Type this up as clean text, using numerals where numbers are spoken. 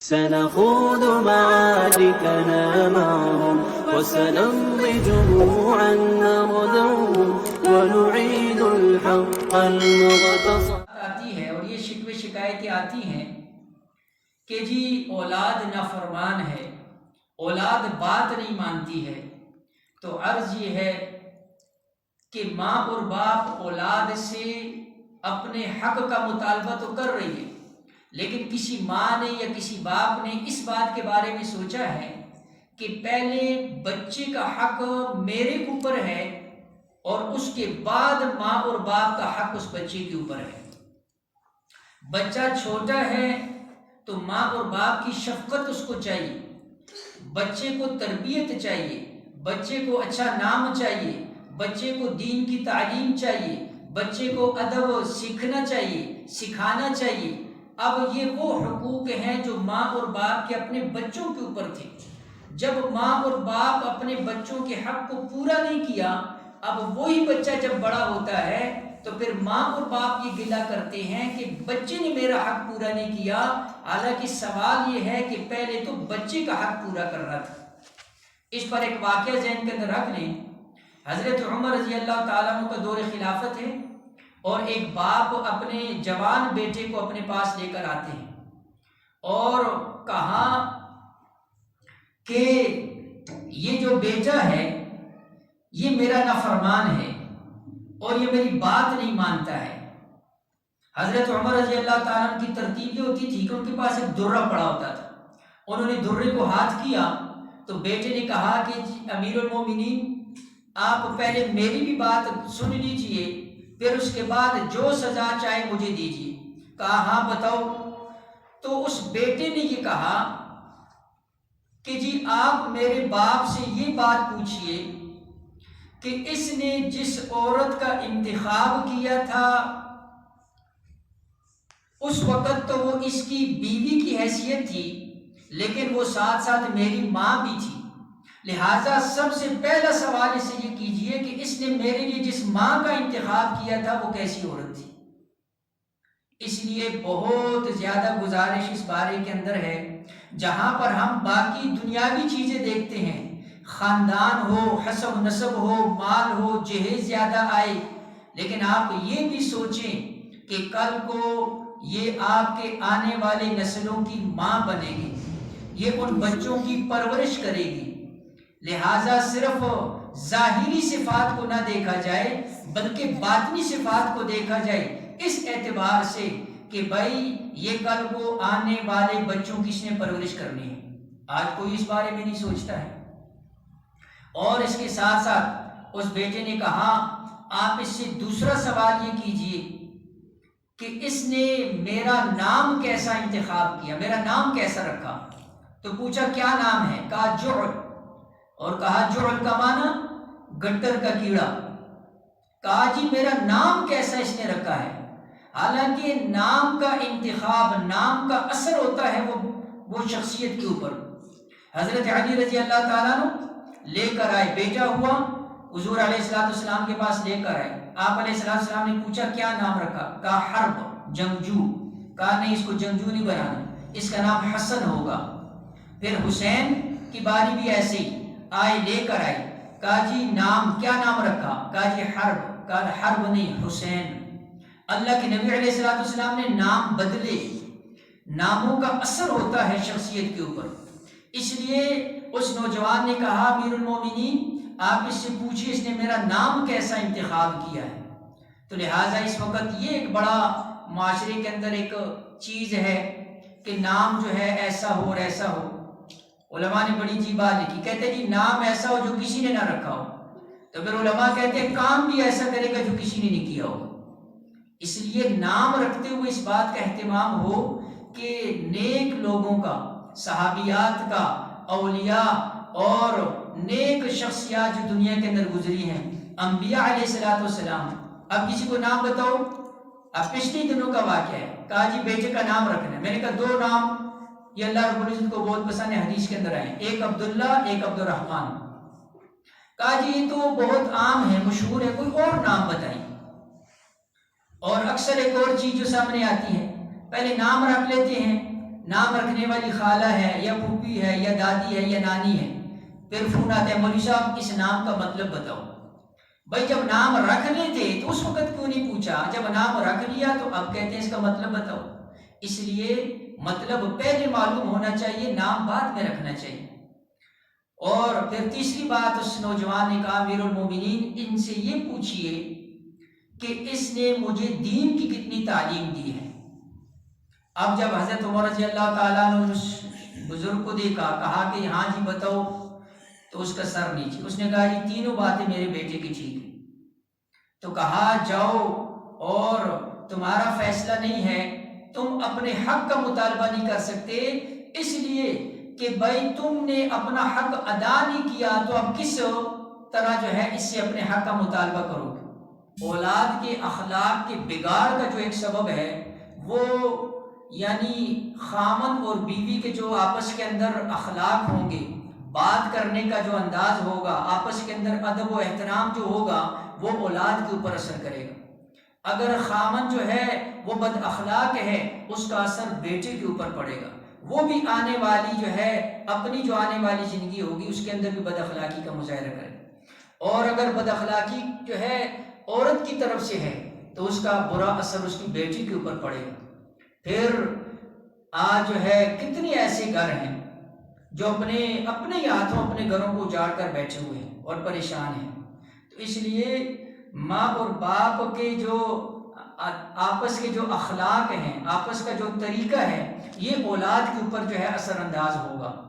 سنخوض معاركنا معهم وسنمضي جموعا نرضوهم ونعيد الحق المغتصب. آتی ہے اور یہ شکوے شکایتیں آتی ہیں کہ جی اولاد نافرمان ہے، اولاد بات نہیں مانتی ہے. تو عرض یہ ہے کہ ماں اور باپ اولاد سے اپنے حق کا مطالبہ تو کر رہی ہے، لیکن کسی ماں نے یا کسی باپ نے اس بات کے بارے میں سوچا ہے کہ پہلے بچے کا حق میرے اوپر ہے اور اس کے بعد ماں اور باپ کا حق اس بچے کے اوپر ہے. بچہ چھوٹا ہے تو ماں اور باپ کی شفقت اس کو چاہیے، بچے کو تربیت چاہیے، بچے کو اچھا نام چاہیے، بچے کو دین کی تعلیم چاہیے، بچے کو ادب سیکھنا چاہیے، سکھانا چاہیے. اب یہ وہ حقوق ہیں جو ماں اور باپ کے اپنے بچوں کے اوپر تھے. جب ماں اور باپ اپنے بچوں کے حق کو پورا نہیں کیا، اب وہی بچہ جب بڑا ہوتا ہے تو پھر ماں اور باپ یہ گلہ کرتے ہیں کہ بچے نے میرا حق پورا نہیں کیا. حالانکہ سوال یہ ہے کہ پہلے تو بچے کا حق پورا کرنا تھا. اس پر ایک واقعہ ذہن کے اندر رکھ لیں. حضرت عمر رضی اللہ تعالیٰ عنہ کا دور خلافت ہے اور ایک باپ اپنے جوان بیٹے کو اپنے پاس لے کر آتے ہیں اور کہا کہ یہ جو بیٹا ہے یہ میرا نافرمان ہے اور یہ میری بات نہیں مانتا ہے. حضرت عمر رضی اللہ تعالیٰ عنہ کی ترتیب یہ ہوتی تھی کہ ان کے پاس ایک درہ پڑا ہوتا تھا. انہوں نے درے کو ہاتھ کیا تو بیٹے نے کہا کہ امیر المومنین آپ پہلے میری بھی بات سن لیجئے، پھر اس کے بعد جو سزا چاہے مجھے دیجئے. کہا ہاں بتاؤ. تو اس بیٹے نے یہ کہا کہ جی آپ میرے باپ سے یہ بات پوچھئے کہ اس نے جس عورت کا انتخاب کیا تھا اس وقت تو وہ اس کی بیوی کی حیثیت تھی، لیکن وہ ساتھ ساتھ میری ماں بھی تھی. لہٰذا سب سے پہلا سوال اس سے یہ کیجئے کہ اس نے میرے لیے جس ماں کا انتخاب کیا تھا وہ کیسی عورت تھی. اس لیے بہت زیادہ گزارش اس بارے کے اندر ہے، جہاں پر ہم باقی دنیاوی چیزیں دیکھتے ہیں، خاندان ہو، حسب نسب ہو، مال ہو، جہیز زیادہ آئے، لیکن آپ یہ بھی سوچیں کہ کل کو یہ آپ کے آنے والی نسلوں کی ماں بنے گی، یہ ان بچوں کی پرورش کرے گی. لہٰذا صرف ظاہری صفات کو نہ دیکھا جائے بلکہ باطنی صفات کو دیکھا جائے، اس اعتبار سے کہ بھائی یہ کل کو آنے والے بچوں کس نے پرورش کرنی ہے. آج کوئی اس بارے میں نہیں سوچتا ہے. اور اس کے ساتھ ساتھ اس بیٹے نے کہا آپ اس سے دوسرا سوال یہ کیجئے کہ اس نے میرا نام کیسا انتخاب کیا، میرا نام کیسا رکھا. تو پوچھا کیا نام ہے؟ کہا جعل. اور کہا جعل کا معنی گٹر کا کیڑا. کہا جی میرا نام کیسا اس نے رکھا ہے. حالانکہ نام کا انتخاب، نام کا اثر ہوتا ہے وہ شخصیت کے اوپر. حضرت علی رضی اللہ تعالیٰ عنہ لے کر آئے، بیٹا ہوا، حضور علیہ السلام کے پاس لے کر آئے. آپ علیہ السلام نے پوچھا کیا نام رکھا؟ کہا حرب، جنگجو. کہا نہیں، اس کو جنگجو نہیں بنانا، اس کا نام حسن ہوگا. پھر حسین کی باری بھی ایسے ہی آئے، لے کر آئے. کہا جی نام کیا نام رکھا؟ کہا جی حرب. کہا حرب نہیں، حسین. اللہ کے نبی علیہ السلام نے نام بدلے. ناموں کا اثر ہوتا ہے شخصیت کے اوپر. اس لیے اس نوجوان نے کہا امیر المومنین آپ اس سے پوچھئے اس نے میرا نام کیسا انتخاب کیا ہے. تو لہٰذا اس وقت یہ ایک بڑا معاشرے کے اندر ایک چیز ہے کہ نام جو ہے ایسا ہو اور ایسا ہو. علماء نے بڑی عجیب بات لکھی، کہتے ہیں جی نام ایسا ہو جو کسی نے نہ رکھا ہو. تو پھر علماء کہتے ہیں کام بھی ایسا کرے گا جو کسی نے نہیں کیا ہو. اس لیے نام رکھتے ہوئے اس بات کا اہتمام ہو کہ نیک لوگوں کا، صحابیات کا، اولیاء اور نیک شخصیات جو دنیا کے اندر گزری ہیں، انبیاء علیہ السلام. اب کسی کو نام بتاؤ. اب پچھلے دنوں کا واقعہ ہے، کہا جی بیٹے کا نام رکھنا ہے. میں نے کہا دو نام یہ اللہ رب العزت کو بہت پسند ہے، حدیث کے اندر آئے، ایک عبداللہ، ایک عبد الرحمن. کہا جی یہ تو بہت عام ہے، مشہور ہے، کوئی اور نام بتائیں. اور اکثر ایک اور چیز جو سامنے آتی ہے، پہلے نام رکھ لیتے ہیں، نام رکھنے والی خالہ ہے یا پھوپھی ہے یا دادی ہے یا نانی ہے، پھر فون آتے ہیں مولوی صاحب اس نام کا مطلب بتاؤ۔ بھائی جب نام رکھنے تھے تو اس وقت کیوں نہیں پوچھا؟ جب نام رکھ لیا تو اب کہتے ہیں اس کا مطلب بتاؤ۔ اس لیے مطلب پہلے معلوم ہونا چاہیے، نام بعد میں رکھنا چاہیے۔ اور پھر تیسری بات اس نوجوان نے کہا امیر المومنین ان سے یہ پوچھئے کہ اس نے مجھے دین کی کتنی تعلیم دی ہے۔ اب جب حضرت عمر رضی اللہ تعالیٰ نے اس بزرگ کو دیکھا، کہا کہ ہاں جی بتاؤ، تو اس کا سر نیچے، اس نے کہا یہ تینوں باتیں میرے بیٹے کی ٹھیک ہیں۔ تو کہا جاؤ، اور تمہارا فیصلہ نہیں ہے، تم اپنے حق کا مطالبہ نہیں کر سکتے، اس لیے کہ بھائی تم نے اپنا حق ادا نہیں کیا، تو اب کس طرح جو ہے اس سے اپنے حق کا مطالبہ کرو گے۔ اولاد کے اخلاق کے بگاڑ کا جو ایک سبب ہے وہ یعنی خامن اور بیوی کے جو آپس کے اندر اخلاق ہوں گے، بات کرنے کا جو انداز ہوگا، آپس کے اندر ادب و احترام جو ہوگا، وہ اولاد کے اوپر اثر کرے گا۔ اگر خامن جو ہے وہ بد اخلاق ہے، اس کا اثر بیٹے کے اوپر پڑے گا، وہ بھی آنے والی جو ہے اپنی جو آنے والی زندگی ہوگی اس کے اندر بھی بد اخلاقی کا مظاہرہ کرے گا۔ اور اگر بد اخلاقی جو ہے عورت کی طرف سے ہے تو اس کا برا اثر اس کی بیٹی کے اوپر پڑے گا۔ پھر آج جو ہے کتنے ایسے گھر ہیں جو اپنے ہی ہاتھوں اپنے گھروں کو اجاڑ کر بیٹھے ہوئے ہیں اور پریشان ہیں۔ تو اس لیے ماں اور باپ کے جو آپس کے جو اخلاق ہیں، آپس کا جو طریقہ ہے، یہ اولاد کے اوپر جو ہے اثر انداز ہوگا۔